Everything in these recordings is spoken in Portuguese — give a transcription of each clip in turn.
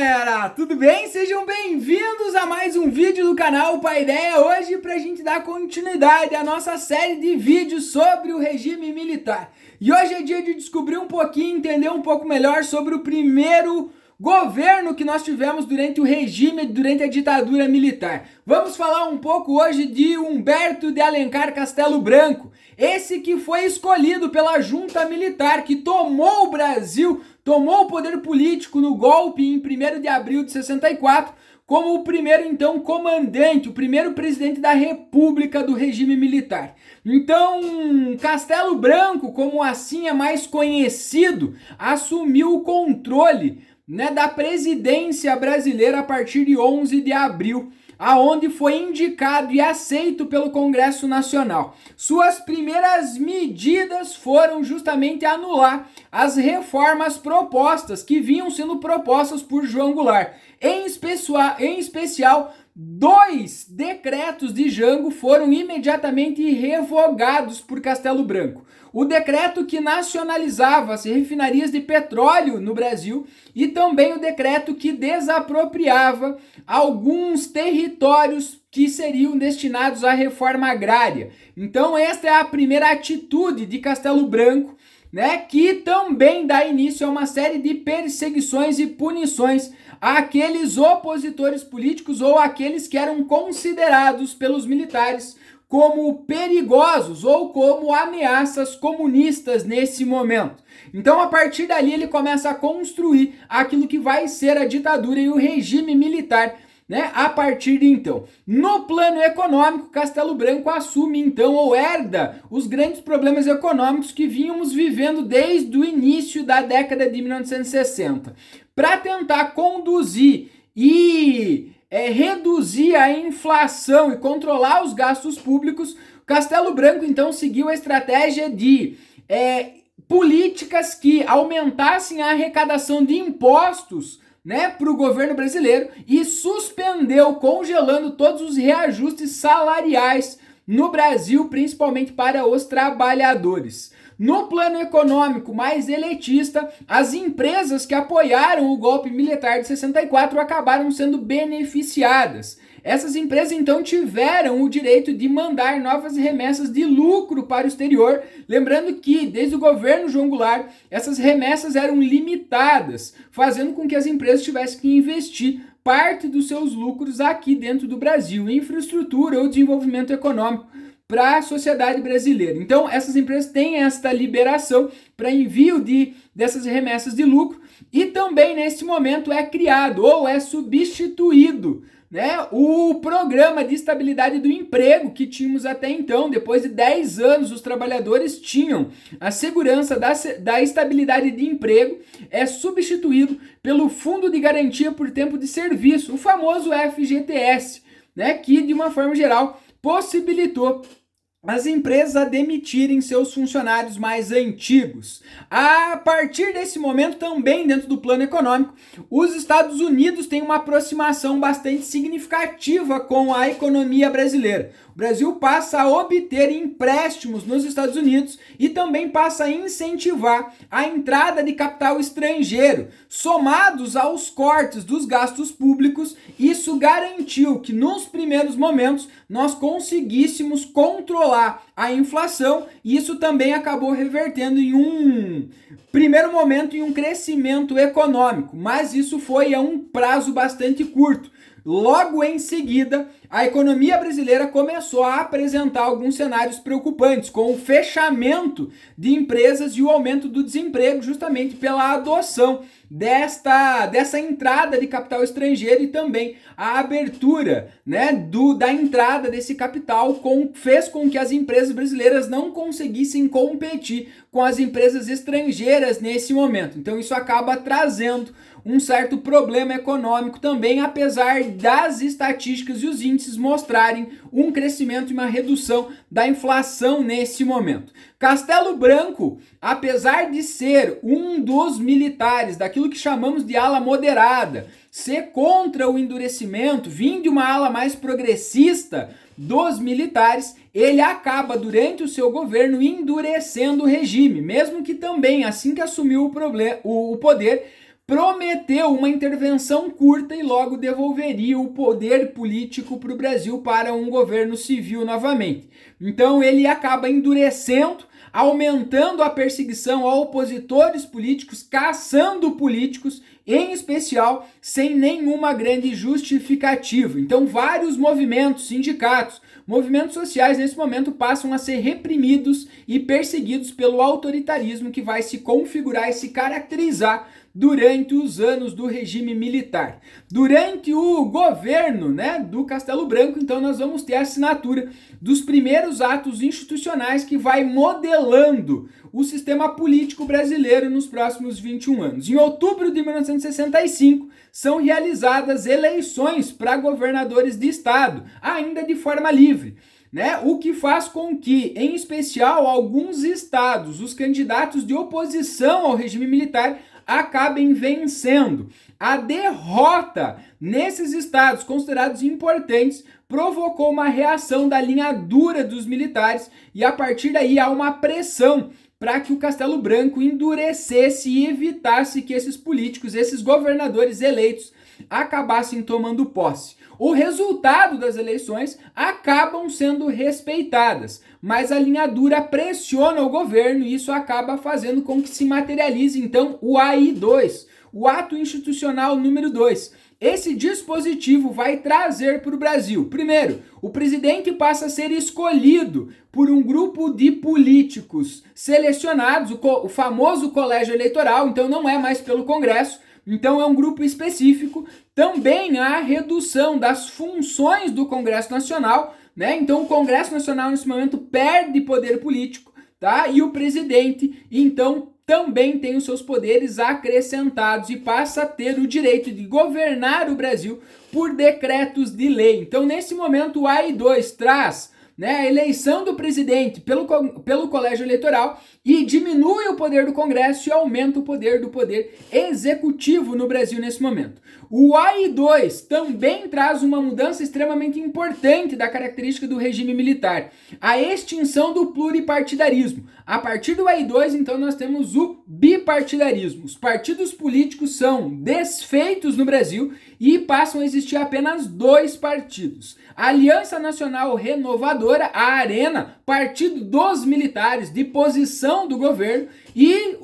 galera, tudo bem? Sejam bem-vindos a mais um vídeo do canal Paideia, hoje para a gente dar continuidade à nossa série de vídeos sobre o regime militar. E hoje é dia de descobrir um pouquinho, entender um pouco melhor sobre o primeiro governo que nós tivemos durante o regime, durante a ditadura militar. Vamos falar um pouco hoje de Humberto de Alencar Castelo Branco, esse que foi escolhido pela junta militar que tomou o Brasil, tomou o poder político no golpe em 1º de abril de 64, como o primeiro então comandante, o primeiro presidente da República do regime militar. Então, Castelo Branco, como assim é mais conhecido, assumiu o controle, da presidência brasileira a partir de 11 de abril, aonde foi indicado e aceito pelo Congresso Nacional. Suas primeiras medidas foram justamente anular as reformas propostas que vinham sendo propostas por João Goulart. Em especial, 2 decretos de Jango foram imediatamente revogados por Castelo Branco. O decreto que nacionalizava as refinarias de petróleo no Brasil e também o decreto que desapropriava alguns territórios que seriam destinados à reforma agrária. Então esta é a primeira atitude de Castelo Branco, que também dá início a uma série de perseguições e punições àqueles opositores políticos ou àqueles que eram considerados pelos militares como perigosos ou como ameaças comunistas nesse momento. Então, a partir dali, ele começa a construir aquilo que vai ser a ditadura e o regime militar, a partir de então. No plano econômico, Castelo Branco assume então ou herda os grandes problemas econômicos que vínhamos vivendo desde o início da década de 1960. Para tentar conduzir e reduzir a inflação e controlar os gastos públicos, Castelo Branco então seguiu a estratégia de políticas que aumentassem a arrecadação de impostos para o governo brasileiro e suspendeu, congelando todos os reajustes salariais no Brasil, principalmente para os trabalhadores. No plano econômico mais elitista, as empresas que apoiaram o golpe militar de 64 acabaram sendo beneficiadas. Essas empresas então tiveram o direito de mandar novas remessas de lucro para o exterior, lembrando que desde o governo João Goulart essas remessas eram limitadas, fazendo com que as empresas tivessem que investir parte dos seus lucros aqui dentro do Brasil, em infraestrutura ou desenvolvimento econômico para a sociedade brasileira. Então, essas empresas têm esta liberação para envio dessas remessas de lucro e também nesse momento é criado ou é substituído o programa de estabilidade do emprego que tínhamos até então. Depois de 10 anos, os trabalhadores tinham a segurança da estabilidade de emprego, é substituído pelo Fundo de Garantia por Tempo de Serviço, o famoso FGTS, que de uma forma geral possibilitou as empresas a demitirem seus funcionários mais antigos. A partir desse momento, também dentro do plano econômico, os Estados Unidos têm uma aproximação bastante significativa com a economia brasileira. O Brasil passa a obter empréstimos nos Estados Unidos e também passa a incentivar a entrada de capital estrangeiro. Somados aos cortes dos gastos públicos, isso garantiu que nos primeiros momentos nós conseguíssemos controlar a inflação e isso também acabou revertendo em um primeiro momento em um crescimento econômico, mas isso foi a um prazo bastante curto. Logo em seguida, a economia brasileira começou a apresentar alguns cenários preocupantes, com o fechamento de empresas e o aumento do desemprego, justamente pela adoção dessa entrada de capital estrangeiro e também a abertura da entrada desse capital fez com que as empresas brasileiras não conseguissem competir com as empresas estrangeiras nesse momento. Então isso acaba trazendo um certo problema econômico também, apesar das estatísticas e os índices mostrarem um crescimento e uma redução da inflação nesse momento. Castelo Branco, apesar de ser um dos militares daquilo que chamamos de ala moderada, ser contra o endurecimento, vir de uma ala mais progressista dos militares, ele acaba durante o seu governo endurecendo o regime, mesmo que também assim que assumiu o poder prometeu uma intervenção curta e logo devolveria o poder político para o Brasil para um governo civil novamente. Então ele acaba endurecendo, aumentando a perseguição a opositores políticos, caçando políticos, em especial sem nenhuma grande justificativa. Então vários movimentos, sindicatos, movimentos sociais nesse momento passam a ser reprimidos e perseguidos pelo autoritarismo que vai se configurar e se caracterizar durante os anos do regime militar. Durante o governo, do Castelo Branco, então nós vamos ter a assinatura dos primeiros atos institucionais que vai modelando o sistema político brasileiro nos próximos 21 anos. Em outubro de 1965, são realizadas eleições para governadores de estado, ainda de forma livre. O que faz com que, em especial, alguns estados, os candidatos de oposição ao regime militar acabem vencendo. A derrota nesses estados considerados importantes provocou uma reação da linha dura dos militares e a partir daí há uma pressão para que o Castelo Branco endurecesse e evitasse que esses políticos, esses governadores eleitos, acabassem tomando posse. O resultado das eleições acabam sendo respeitadas, mas a linha dura pressiona o governo e isso acaba fazendo com que se materialize então o AI-2, o Ato Institucional número 2. Esse dispositivo vai trazer para o Brasil, primeiro, o presidente passa a ser escolhido por um grupo de políticos selecionados, o famoso colégio eleitoral, então não é mais pelo Congresso, então é um grupo específico. Também há a redução das funções do Congresso Nacional, então o Congresso Nacional nesse momento perde poder político, e o presidente então também tem os seus poderes acrescentados e passa a ter o direito de governar o Brasil por decretos de lei. Então, nesse momento, o AI-2 traz a eleição do presidente pelo colégio eleitoral e diminui o poder do Congresso e aumenta o poder do poder executivo no Brasil nesse momento. O AI-2 também traz uma mudança extremamente importante da característica do regime militar, a extinção do pluripartidarismo. A partir do AI-2, então, nós temos o bipartidarismo. Os partidos políticos são desfeitos no Brasil e passam a existir apenas 2 partidos. A Aliança Nacional Renovadora, a Arena, partido dos militares de posição do governo, e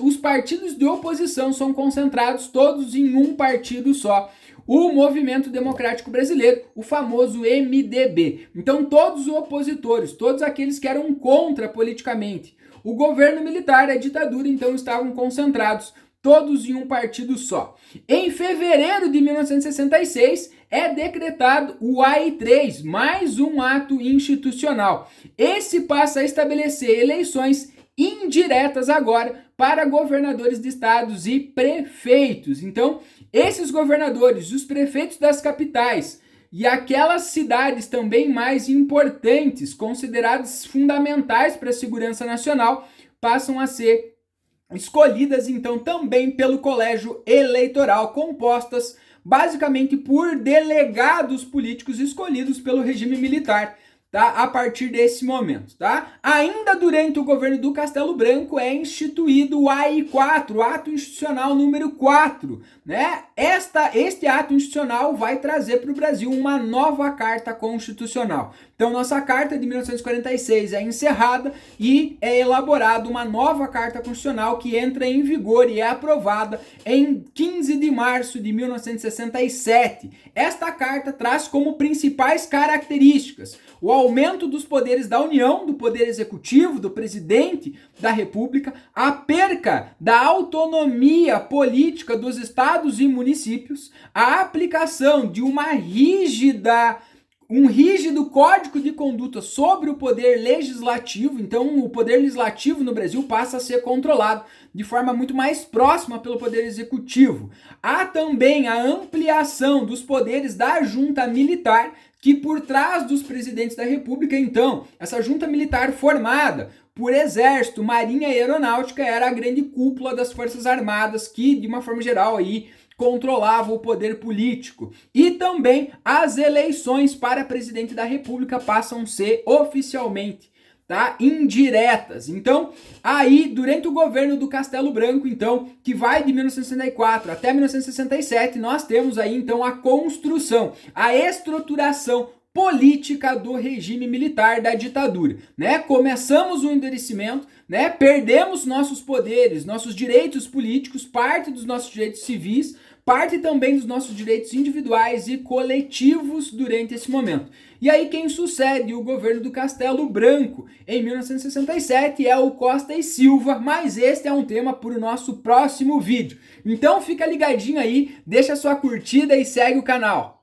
os partidos de oposição são concentrados todos em um partido só. O Movimento Democrático Brasileiro, o famoso MDB. Então todos os opositores, todos aqueles que eram contra politicamente o governo militar, a ditadura, então estavam concentrados todos em um partido só. Em fevereiro de 1966 é decretado o AI-3, mais um ato institucional. Esse passa a estabelecer eleições indiretas agora para governadores de estados e prefeitos. Então, esses governadores, os prefeitos das capitais e aquelas cidades também mais importantes, consideradas fundamentais para a segurança nacional, passam a ser escolhidas então também pelo colégio eleitoral, compostas basicamente por delegados políticos escolhidos pelo regime militar, a partir desse momento, Ainda durante o governo do Castelo Branco é instituído o AI-4, o Ato Institucional número 4, Este ato institucional vai trazer para o Brasil uma nova Carta Constitucional. Então, nossa Carta de 1946 é encerrada e é elaborada uma nova Carta Constitucional que entra em vigor e é aprovada em 15 de março de 1967. Esta carta traz como principais características o aumento dos poderes da União, do poder executivo, do presidente da República, a perca da autonomia política dos estados e municípios, a aplicação de um rígido código de conduta sobre o poder legislativo. Então o poder legislativo no Brasil passa a ser controlado de forma muito mais próxima pelo poder executivo. Há também a ampliação dos poderes da junta militar, que por trás dos presidentes da República, então, essa junta militar formada por Exército, Marinha e Aeronáutica era a grande cúpula das Forças Armadas que, de uma forma geral, aí controlava o poder político. E também as eleições para presidente da República passam a ser oficialmente tá? Indiretas. Então, aí, durante o governo do Castelo Branco, então, que vai de 1964 até 1967, nós temos aí, então, a construção, a estruturação política do regime militar da ditadura, né? Começamos o endurecimento, né? Perdemos nossos poderes, nossos direitos políticos, parte dos nossos direitos civis, parte também dos nossos direitos individuais e coletivos durante esse momento. E aí quem sucede o governo do Castelo Branco em 1967 é o Costa e Silva, mas este é um tema para o nosso próximo vídeo. Então fica ligadinho aí, deixa sua curtida e segue o canal.